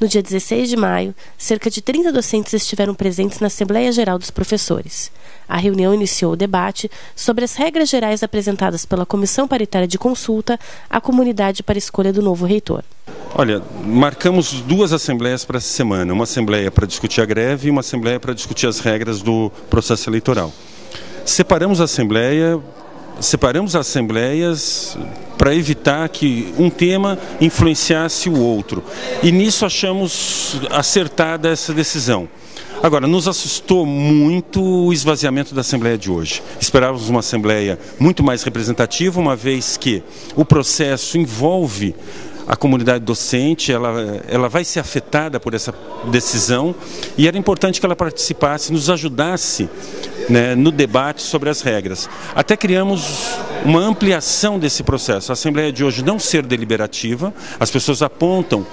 No dia 16 de maio, cerca de 30 docentes estiveram presentes na Assembleia Geral dos Professores. A reunião iniciou o debate sobre as regras gerais apresentadas pela Comissão Paritária de Consulta à comunidade para a escolha do novo reitor. Olha, marcamos 2 assembleias para essa semana. Uma assembleia para discutir a greve e uma assembleia para discutir as regras do processo eleitoral. Separamos as assembleias para evitar que um tema influenciasse o outro. E nisso achamos acertada essa decisão. Agora, nos assustou muito o esvaziamento da Assembleia de hoje. Esperávamos uma Assembleia muito mais representativa, uma vez que o processo envolve a comunidade docente, ela vai ser afetada por essa decisão e era importante que ela participasse, nos ajudasse, né, no debate sobre as regras. Até criamos uma ampliação desse processo. A Assembleia de hoje não ser deliberativa, as pessoas apontam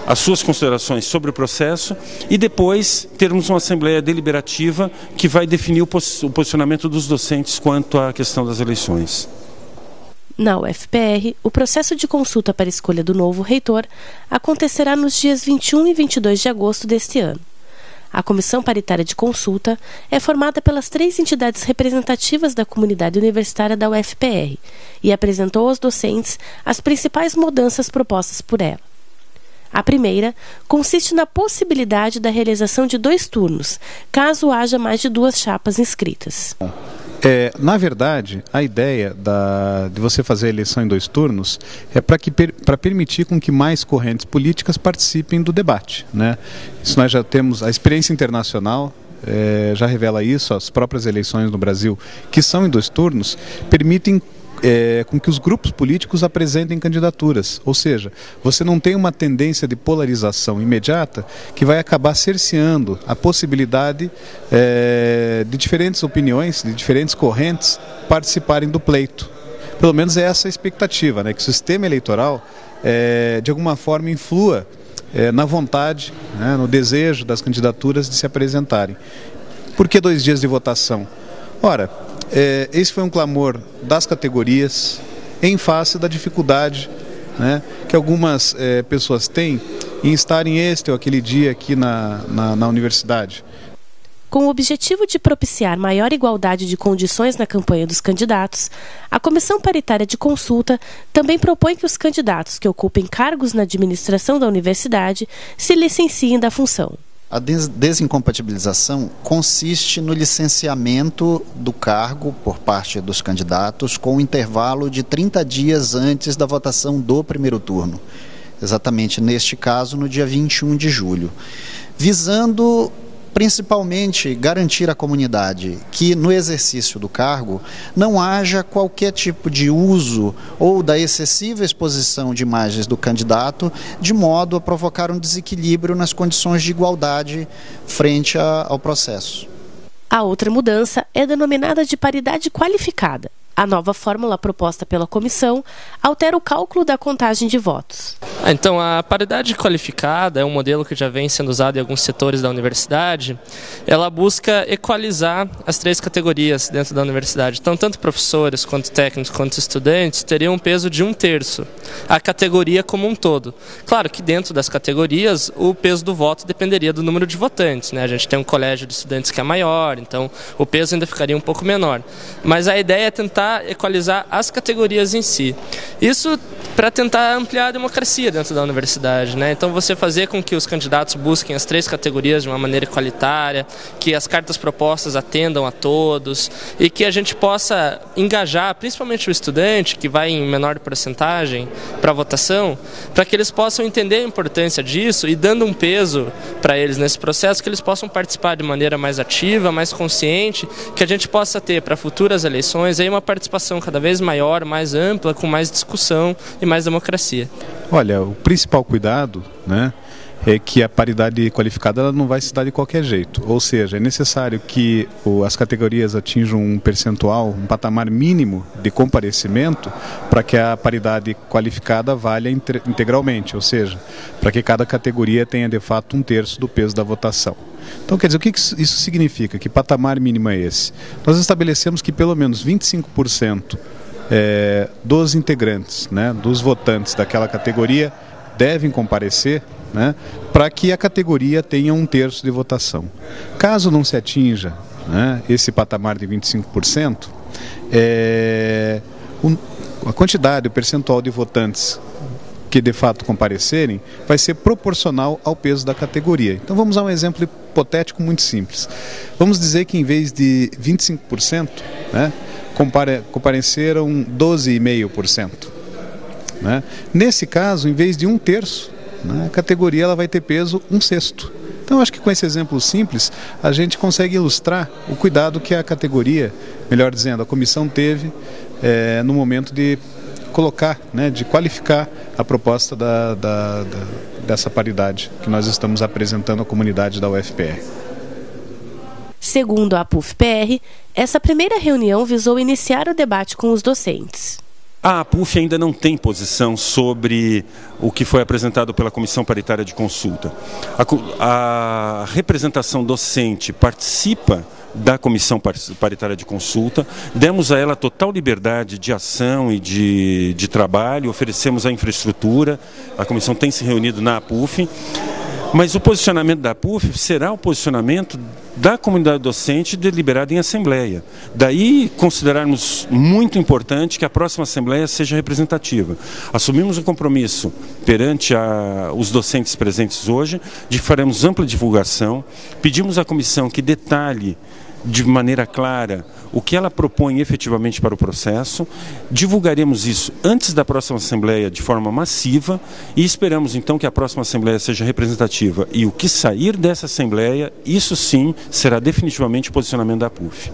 as suas considerações sobre o processo e depois termos uma Assembleia deliberativa que vai definir o posicionamento dos docentes quanto à questão das eleições. Na UFPR, o processo de consulta para a escolha do novo reitor acontecerá nos dias 21 e 22 de agosto deste ano. A Comissão Paritária de Consulta é formada pelas 3 entidades representativas da comunidade universitária da UFPR e apresentou aos docentes as principais mudanças propostas por ela. A primeira consiste na possibilidade da realização de 2 turnos, caso haja mais de 2 chapas inscritas. Na verdade, a ideia de você fazer a eleição em 2 turnos é para permitir com que mais correntes políticas participem do debate, né? Isso nós já temos, a experiência internacional já revela isso, as próprias eleições no Brasil, que são em 2 turnos, permitem com que os grupos políticos apresentem candidaturas, ou seja, você não tem uma tendência de polarização imediata que vai acabar cerceando a possibilidade de diferentes opiniões, de diferentes correntes participarem do pleito. Pelo menos é essa a expectativa, né? Que o sistema eleitoral de alguma forma influa na vontade, né, no desejo das candidaturas de se apresentarem. Por que 2 dias de votação? Ora, esse foi um clamor das categorias em face da dificuldade, né, que algumas pessoas têm em estarem este ou aquele dia aqui na universidade. Com o objetivo de propiciar maior igualdade de condições na campanha dos candidatos, a Comissão Paritária de Consulta também propõe que os candidatos que ocupem cargos na administração da universidade se licenciem da função. A desincompatibilização consiste no licenciamento do cargo por parte dos candidatos com um intervalo de 30 dias antes da votação do primeiro turno. Exatamente neste caso, no dia 21 de julho. Visando principalmente garantir à comunidade que no exercício do cargo não haja qualquer tipo de uso ou da excessiva exposição de imagens do candidato, de modo a provocar um desequilíbrio nas condições de igualdade frente ao processo. A outra mudança é denominada de paridade qualificada. A nova fórmula proposta pela comissão altera o cálculo da contagem de votos. Então, a paridade qualificada é um modelo que já vem sendo usado em alguns setores da universidade. Ela busca equalizar as 3 categorias dentro da universidade. Então, tanto professores, quanto técnicos, quanto estudantes teriam um peso de 1/3, a categoria como um todo. Claro que dentro das categorias, o peso do voto dependeria do número de votantes, né? A gente tem um colégio de estudantes que é maior, então o peso ainda ficaria um pouco menor. Mas a ideia é tentar equalizar as categorias em si. Isso para tentar ampliar a democracia dentro da universidade, né? Então você fazer com que os candidatos busquem as 3 categorias de uma maneira igualitária, que as cartas propostas atendam a todos e que a gente possa engajar, principalmente o estudante, que vai em menor porcentagem para a votação, para que eles possam entender a importância disso e dando um peso para eles nesse processo, que eles possam participar de maneira mais ativa, mais consciente, que a gente possa ter para futuras eleições aí uma participação cada vez maior, mais ampla, com mais discussão e mais democracia. Olha, o principal cuidado, né, é que a paridade qualificada ela não vai se dar de qualquer jeito. Ou seja, é necessário que as categorias atinjam um percentual, um patamar mínimo de comparecimento para que a paridade qualificada valha integralmente, ou seja, para que cada categoria tenha de fato 1/3 do peso da votação. Então, quer dizer, o que isso significa? Que patamar mínimo é esse? Nós estabelecemos que pelo menos 25% dos integrantes, né, dos votantes daquela categoria devem comparecer né, para que a categoria tenha 1/3 de votação. Caso não se atinja, né, esse patamar de 25%, a quantidade, o percentual de votantes que de fato comparecerem vai ser proporcional ao peso da categoria. Então vamos a um exemplo hipotético muito simples. Vamos dizer que em vez de 25%, né, compareceram 12,5%. Né? Nesse caso, em vez de 1/3, né, a categoria ela vai ter peso 1/6. Então acho que com esse exemplo simples a gente consegue ilustrar o cuidado que a categoria, melhor dizendo, a comissão teve no momento de colocar, né, de qualificar a proposta dessa paridade que nós estamos apresentando à comunidade da UFPR. Segundo a APUF-PR, essa primeira reunião visou iniciar o debate com os docentes. A APUF ainda não tem posição sobre o que foi apresentado pela Comissão Paritária de Consulta. A representação docente participa da Comissão Paritária de Consulta, demos a ela total liberdade de ação e de trabalho, oferecemos a infraestrutura, a comissão tem se reunido na APUF, mas o posicionamento da APUF será o posicionamento da comunidade docente deliberada em assembleia. Daí considerarmos muito importante que a próxima assembleia seja representativa. Assumimos um compromisso perante os docentes presentes hoje de que faremos ampla divulgação, pedimos à comissão que detalhe de maneira clara o que ela propõe efetivamente para o processo, divulgaremos isso antes da próxima Assembleia de forma massiva e esperamos então que a próxima Assembleia seja representativa e o que sair dessa Assembleia, isso sim será definitivamente o posicionamento da APUF.